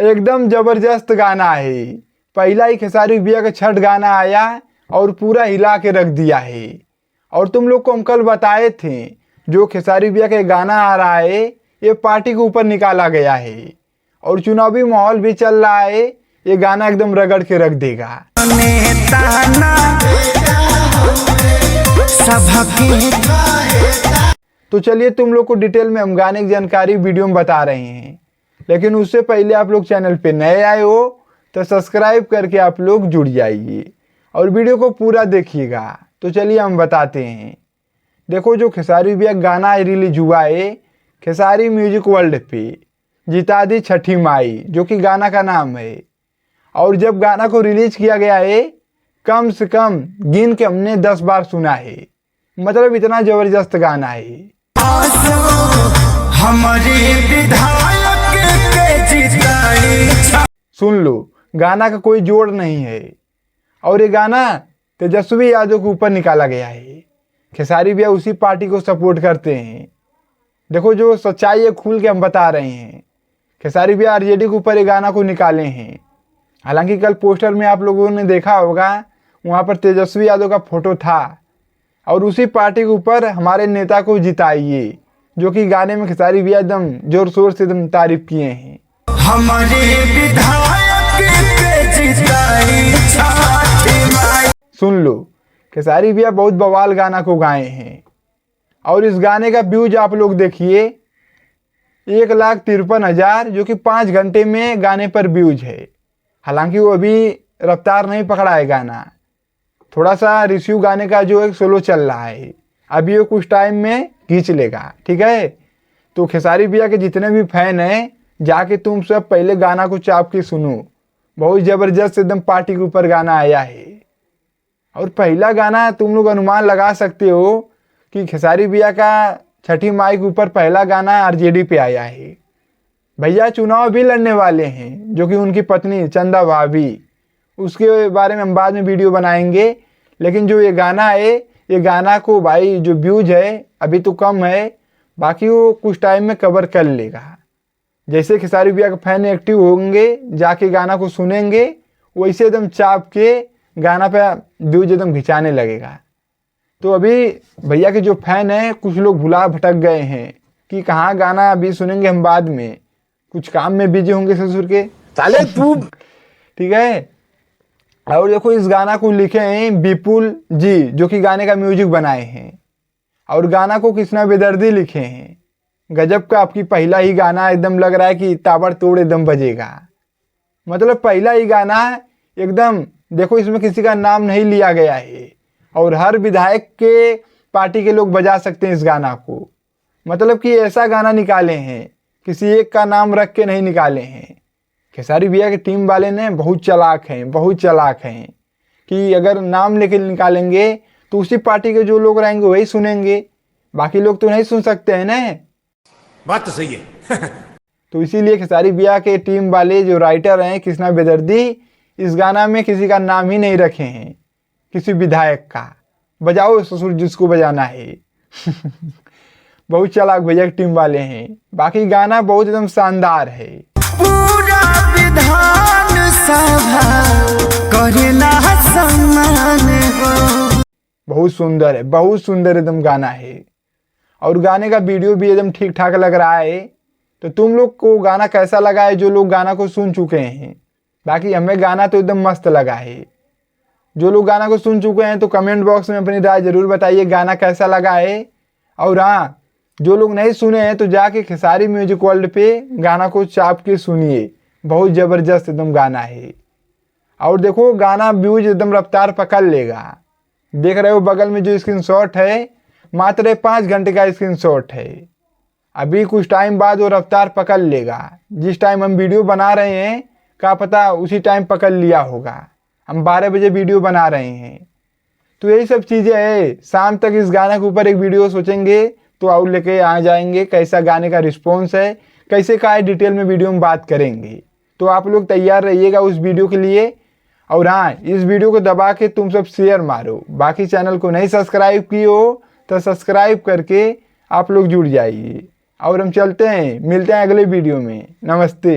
एकदम जबरदस्त गाना है। पहला ही खेसारी भैया का छठ गाना आया और पूरा हिला के रख दिया है। और तुम लोग को हम कल बताए थे जो खेसारी भैया का गाना आ रहा है ये पार्टी के ऊपर निकाला गया है और चुनावी माहौल भी चल रहा है, ये गाना एकदम रगड़ के रख देगा। तो चलिए तुम लोग को डिटेल में हम गाने की जानकारी वीडियो में बता रहे हैं, लेकिन उससे पहले आप लोग चैनल पे नए आए हो तो सब्सक्राइब करके आप लोग जुड़ जाइए और वीडियो को पूरा देखिएगा। तो चलिए हम बताते हैं। देखो जो खेसारी भैया गाना रिलीज हुआ है खेसारी म्यूजिक वर्ल्ड पे जिता दी छठी माई, जो कि गाना का नाम है। और जब गाना को रिलीज किया गया है कम से कम गिन के हमने 10 बार सुना है, मतलब इतना जबरदस्त गाना है। सुन लो गाना का कोई जोड़ नहीं है और ये गाना तेजस्वी यादव के ऊपर निकाला गया है। खेसारी भैया उसी पार्टी को सपोर्ट करते हैं। देखो जो सच्चाई है खुल के हम बता रहे हैं। खेसारी भैया आरजेडी के ऊपर ये गाना को निकाले हैं। हालांकि कल पोस्टर में आप लोगों ने देखा होगा वहाँ पर तेजस्वी यादव का फोटो था और उसी पार्टी के ऊपर हमारे नेता को जिताइए, जो कि गाने में खेसारी भैया एकदम जोर शोर से एकदम तारीफ किए हैं। हमारे सुन लो खेसारी भैया बहुत बवाल गाना को गाए हैं और इस गाने का व्यूज आप लोग देखिए 1,53,000, जो कि 5 घंटे में गाने पर व्यूज है। हालांकि वो अभी रफ्तार नहीं पकड़ा है गाना, थोड़ा सा रिसीव गाने का जो एक सोलो चल रहा है, अभी वो कुछ टाइम में खींच लेगा, ठीक है। तो खेसारी भैया के जितने भी फैन हैं जाके तुम सब पहले गाना को चाप के सुनो, बहुत ज़बरदस्त एकदम पार्टी के ऊपर गाना आया है। और पहला गाना तुम लोग अनुमान लगा सकते हो कि खेसारी भैया का छठी माई के ऊपर पहला गाना आरजेडी पे आया है। भैया चुनाव भी लड़ने वाले हैं, जो कि उनकी पत्नी चंदा भाभी, उसके बारे में हम बाद में वीडियो बनाएंगे। लेकिन जो ये गाना है ये गाना को भाई जो व्यूज है अभी तो कम है, बाकी वो कुछ टाइम में कवर कर लेगा। जैसे खेसारी भैया के फैन एक्टिव होंगे जाके गाना को सुनेंगे वैसे एकदम चाप के गाना पे व्यूज एकदम खिंचाने लगेगा। तो अभी भैया के जो फैन हैं कुछ लोग भुला भटक गए हैं कि कहाँ गाना अभी सुनेंगे हम बाद में, कुछ काम में बिजी होंगे ससुर के साले तू, ठीक है। और देखो इस गाना को लिखे हैं विपुल जी, जो कि गाने का म्यूजिक बनाए हैं और गाना को कृष्णा बेदर्दी लिखे हैं। गजब का आपकी पहला ही गाना एकदम लग रहा है कि ताबड़तोड़ एकदम बजेगा, मतलब पहला ही गाना एकदम। देखो इसमें किसी का नाम नहीं लिया गया है और हर विधायक के पार्टी के लोग बजा सकते हैं इस गाना को, मतलब कि ऐसा गाना निकाले हैं किसी एक का नाम रख के नहीं निकाले हैं। खेसारी भैया के टीम वाले ने बहुत चालाक हैं कि अगर नाम लेके निकालेंगे तो उसी पार्टी के जो लोग रहेंगे वही सुनेंगे, बाकी लोग तो नहीं सुन सकते हैं ना। बात तो सही है। तो इसीलिए खेसारी भैया के टीम वाले जो राइटर हैं कृष्णा बेदर्दी इस गाना में किसी का नाम ही नहीं रखे हैं, किसी विधायक का। बजाओ ससुर जिसको बजाना है। बहुत चालाक भैया की टीम वाले हैं। बाकी गाना बहुत एकदम शानदार है। पूरा विधान सभा करेला सम्मान हो। बहुत सुंदर एकदम गाना है और गाने का वीडियो भी एकदम ठीक ठाक लग रहा है। तो तुम लोग को गाना कैसा लगा है जो लोग गाना को सुन चुके हैं? बाकी हमें गाना तो एकदम मस्त लगा है। जो लोग गाना को सुन चुके हैं तो कमेंट बॉक्स में अपनी राय जरूर बताइए गाना कैसा लगा है। और हाँ, जो लोग नहीं सुने हैं तो जाके खेसारी म्यूजिक वर्ल्ड पे गाना को चाप के सुनिए, बहुत ज़बरदस्त एकदम गाना है। और देखो गाना व्यूज एकदम रफ्तार पकड़ लेगा। देख रहे हो बगल में जो स्क्रीनशॉट है मात्र 5 घंटे का स्क्रीनशॉट है। अभी कुछ टाइम बाद वो रफ्तार पकड़ लेगा। जिस टाइम हम वीडियो बना रहे हैं क्या पता उसी टाइम पकड़ लिया होगा। हम 12 बजे वीडियो बना रहे हैं। तो यही सब चीज़ें हैं। शाम तक इस गाने के ऊपर एक वीडियो सोचेंगे तो और लेके आ जाएंगे, कैसा गाने का रिस्पॉन्स है, कैसे का है, डिटेल में वीडियो में बात करेंगे। तो आप लोग तैयार रहिएगा उस वीडियो के लिए। और हाँ, इस वीडियो को दबा के तुम सब शेयर मारो। बाकी चैनल को नहीं सब्सक्राइब किए हो तो सब्सक्राइब करके आप लोग जुड़ जाइए। और हम चलते हैं, मिलते हैं अगले वीडियो में। नमस्ते।